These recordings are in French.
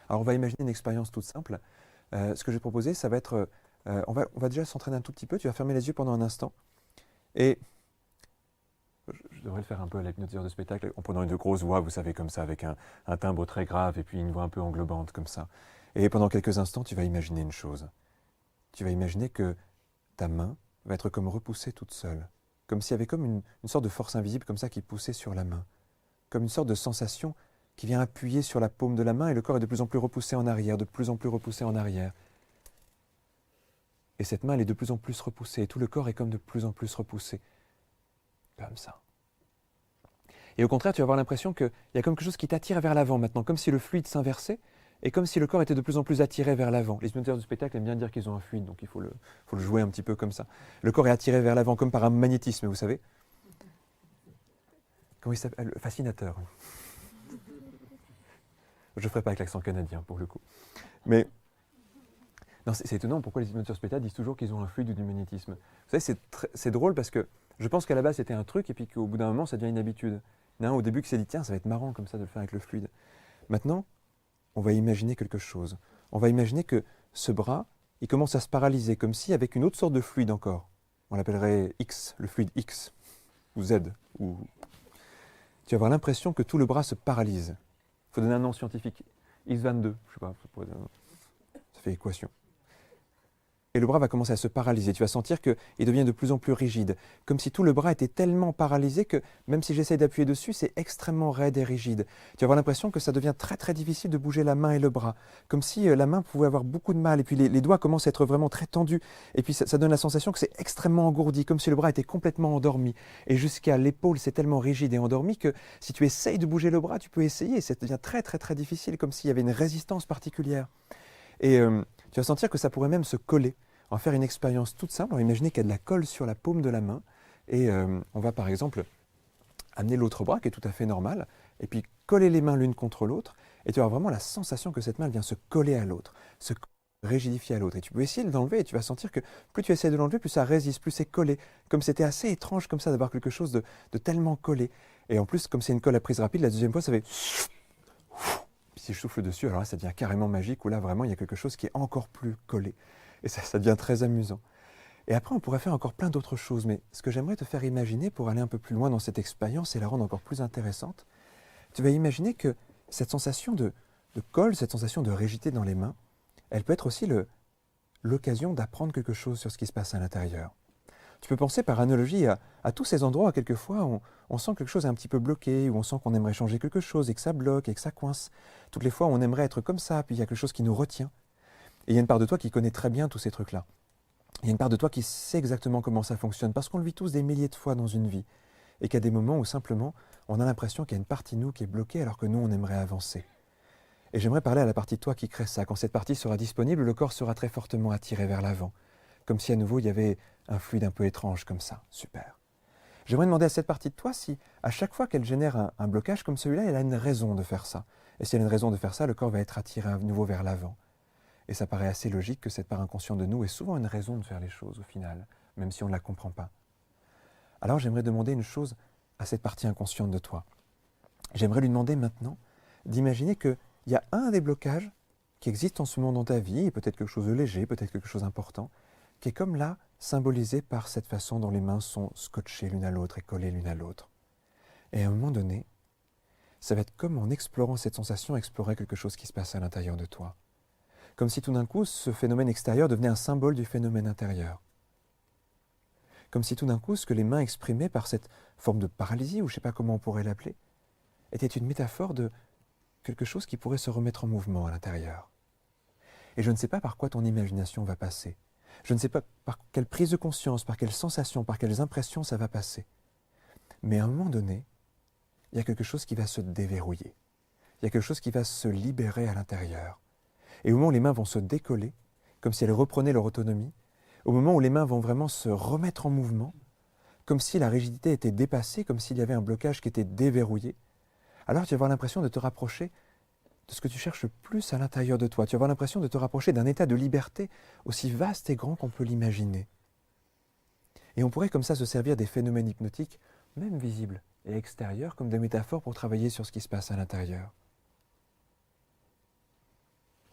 Alors on va imaginer une expérience toute simple. Ce que je vais proposer, ça va être, on va déjà s'entraîner un tout petit peu. Tu vas fermer les yeux pendant un instant. Et je devrais le faire un peu à l'hypnotiseur de spectacle, en prenant une grosse voix, vous savez, comme ça, avec un timbre très grave et puis une voix un peu englobante, comme ça. Et pendant quelques instants, tu vas imaginer une chose. Tu vas imaginer que ta main va être comme repoussée toute seule. Comme s'il y avait comme une sorte de force invisible comme ça qui poussait sur la main. Comme une sorte de sensation qui vient appuyer sur la paume de la main et le corps est de plus en plus repoussé en arrière, de plus en plus repoussé en arrière. Et cette main, elle est de plus en plus repoussée et tout le corps est comme de plus en plus repoussé. Comme ça. Et au contraire, tu vas avoir l'impression qu'il y a comme quelque chose qui t'attire vers l'avant maintenant, comme si le fluide s'inversait et comme si le corps était de plus en plus attiré vers l'avant. Les hypnotiseurs du spectacle aiment bien dire qu'ils ont un fluide, donc il faut le jouer un petit peu comme ça. Le corps est attiré vers l'avant comme par un magnétisme, vous savez. Comment il s'appelle? Le fascinateur. Je ne ferai pas avec l'accent canadien pour le coup. Mais non, c'est étonnant pourquoi les hypnotiseurs spectacles disent toujours qu'ils ont un fluide ou du magnétisme. Vous savez, c'est drôle parce que je pense qu'à la base c'était un truc et puis qu'au bout d'un moment ça devient une habitude. Il y en a un au début qui s'est dit tiens, ça va être marrant comme ça de le faire avec le fluide. Maintenant, on va imaginer quelque chose. On va imaginer que ce bras, il commence à se paralyser comme si avec une autre sorte de fluide encore. On l'appellerait X, le fluide X, ou Z, ou tu vas avoir l'impression que tout le bras se paralyse. Il faut donner un nom scientifique. X22, je sais pas, ça fait équation. Et le bras va commencer à se paralyser. Tu vas sentir qu'il devient de plus en plus rigide. Comme si tout le bras était tellement paralysé que même si j'essaie d'appuyer dessus, c'est extrêmement raide et rigide. Tu vas avoir l'impression que ça devient très très difficile de bouger la main et le bras. Comme si la main pouvait avoir beaucoup de mal. Et puis les doigts commencent à être vraiment très tendus. Et puis ça donne la sensation que c'est extrêmement engourdi. Comme si le bras était complètement endormi. Et jusqu'à l'épaule, c'est tellement rigide et endormi que si tu essayes de bouger le bras, tu peux essayer. Ça devient très très très difficile. Comme s'il y avait une résistance particulière. Et tu vas sentir que ça pourrait même se coller. On va faire une expérience toute simple. On va imaginer qu'il y a de la colle sur la paume de la main. Et on va par exemple amener l'autre bras, qui est tout à fait normal, et puis coller les mains l'une contre l'autre. Et tu vas avoir vraiment la sensation que cette main vient se coller à l'autre, se rigidifier à l'autre. Et tu peux essayer de l'enlever et tu vas sentir que plus tu essaies de l'enlever, plus ça résiste, plus c'est collé. Comme c'était assez étrange comme ça d'avoir quelque chose de tellement collé. Et en plus, comme c'est une colle à prise rapide, la deuxième fois, ça fait... Puis si je souffle dessus, alors là, ça devient carrément magique, où là, vraiment, il y a quelque chose qui est encore plus collé. Et ça devient très amusant. Et après, on pourrait faire encore plein d'autres choses. Mais ce que j'aimerais te faire imaginer pour aller un peu plus loin dans cette expérience et la rendre encore plus intéressante, tu vas imaginer que cette sensation de colle, cette sensation de rigidité dans les mains, elle peut être aussi l'occasion d'apprendre quelque chose sur ce qui se passe à l'intérieur. Tu peux penser par analogie à tous ces endroits où quelquefois on sent quelque chose est un petit peu bloqué, où on sent qu'on aimerait changer quelque chose et que ça bloque et que ça coince. Toutes les fois, on aimerait être comme ça, puis il y a quelque chose qui nous retient. Et il y a une part de toi qui connaît très bien tous ces trucs-là. Il y a une part de toi qui sait exactement comment ça fonctionne, parce qu'on le vit tous des milliers de fois dans une vie. Et qu'il y a des moments où simplement, on a l'impression qu'il y a une partie de nous qui est bloquée alors que nous, on aimerait avancer. Et j'aimerais parler à la partie de toi qui crée ça. Quand cette partie sera disponible, le corps sera très fortement attiré vers l'avant. Comme si à nouveau, il y avait un fluide un peu étrange comme ça. Super. J'aimerais demander à cette partie de toi si, à chaque fois qu'elle génère un blocage comme celui-là, elle a une raison de faire ça. Et si elle a une raison de faire ça, le corps va être attiré à nouveau vers l'avant. Et ça paraît assez logique que cette part inconsciente de nous ait souvent une raison de faire les choses au final, même si on ne la comprend pas. Alors j'aimerais demander une chose à cette partie inconsciente de toi. J'aimerais lui demander maintenant d'imaginer qu'il y a un des blocages qui existe en ce moment dans ta vie, et peut-être quelque chose de léger, peut-être quelque chose d'important, qui est comme là symbolisé par cette façon dont les mains sont scotchées l'une à l'autre et collées l'une à l'autre. Et à un moment donné, ça va être comme en explorant cette sensation, explorer quelque chose qui se passe à l'intérieur de toi. Comme si tout d'un coup, ce phénomène extérieur devenait un symbole du phénomène intérieur. Comme si tout d'un coup, ce que les mains exprimaient par cette forme de paralysie, ou je ne sais pas comment on pourrait l'appeler, était une métaphore de quelque chose qui pourrait se remettre en mouvement à l'intérieur. Et je ne sais pas par quoi ton imagination va passer. Je ne sais pas par quelle prise de conscience, par quelles sensations, par quelles impressions ça va passer. Mais à un moment donné, il y a quelque chose qui va se déverrouiller. Il y a quelque chose qui va se libérer à l'intérieur. Et au moment où les mains vont se décoller, comme si elles reprenaient leur autonomie, au moment où les mains vont vraiment se remettre en mouvement, comme si la rigidité était dépassée, comme s'il y avait un blocage qui était déverrouillé, alors tu vas avoir l'impression de te rapprocher de ce que tu cherches le plus à l'intérieur de toi. Tu vas avoir l'impression de te rapprocher d'un état de liberté aussi vaste et grand qu'on peut l'imaginer. Et on pourrait comme ça se servir des phénomènes hypnotiques, même visibles et extérieurs, comme des métaphores pour travailler sur ce qui se passe à l'intérieur.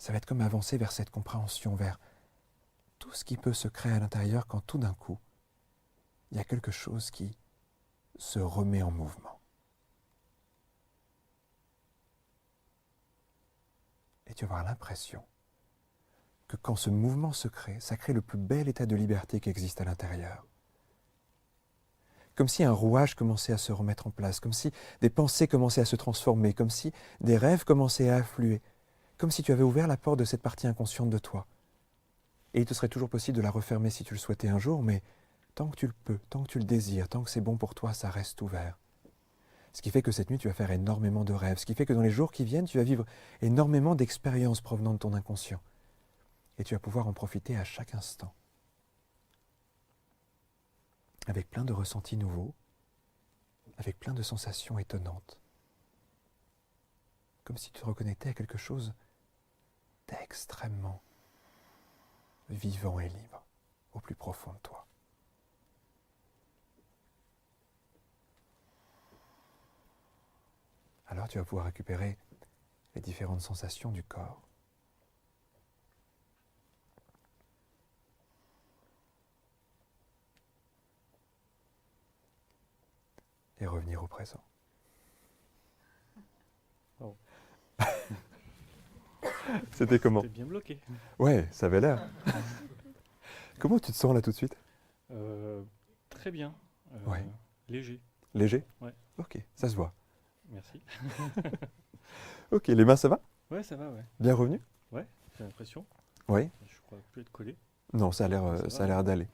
Ça va être comme avancer vers cette compréhension, vers tout ce qui peut se créer à l'intérieur quand tout d'un coup, il y a quelque chose qui se remet en mouvement. Et tu vas avoir l'impression que quand ce mouvement se crée, ça crée le plus bel état de liberté qui existe à l'intérieur. Comme si un rouage commençait à se remettre en place, comme si des pensées commençaient à se transformer, comme si des rêves commençaient à affluer, comme si tu avais ouvert la porte de cette partie inconsciente de toi. Et il te serait toujours possible de la refermer si tu le souhaitais un jour, mais tant que tu le peux, tant que tu le désires, tant que c'est bon pour toi, ça reste ouvert. Ce qui fait que cette nuit, tu vas faire énormément de rêves, ce qui fait que dans les jours qui viennent, tu vas vivre énormément d'expériences provenant de ton inconscient. Et tu vas pouvoir en profiter à chaque instant. Avec plein de ressentis nouveaux, avec plein de sensations étonnantes. Comme si tu te reconnectais à quelque chose d'extrêmement vivant et libre, au plus profond de toi. Alors tu vas pouvoir récupérer les différentes sensations du corps. Et revenir au présent. Oh. C'était comment? T'es bien bloqué. Ouais, ça avait l'air. Comment tu te sens là tout de suite? Très bien. Ouais. Léger. Léger? Ouais. Ok, ça se voit. Merci. Ok, les mains ça va? Ouais, ça va, ouais. Bien revenu? Ouais, j'ai l'impression. Oui. Je crois plus être collé. Non, ça a Ça va, l'air d'aller.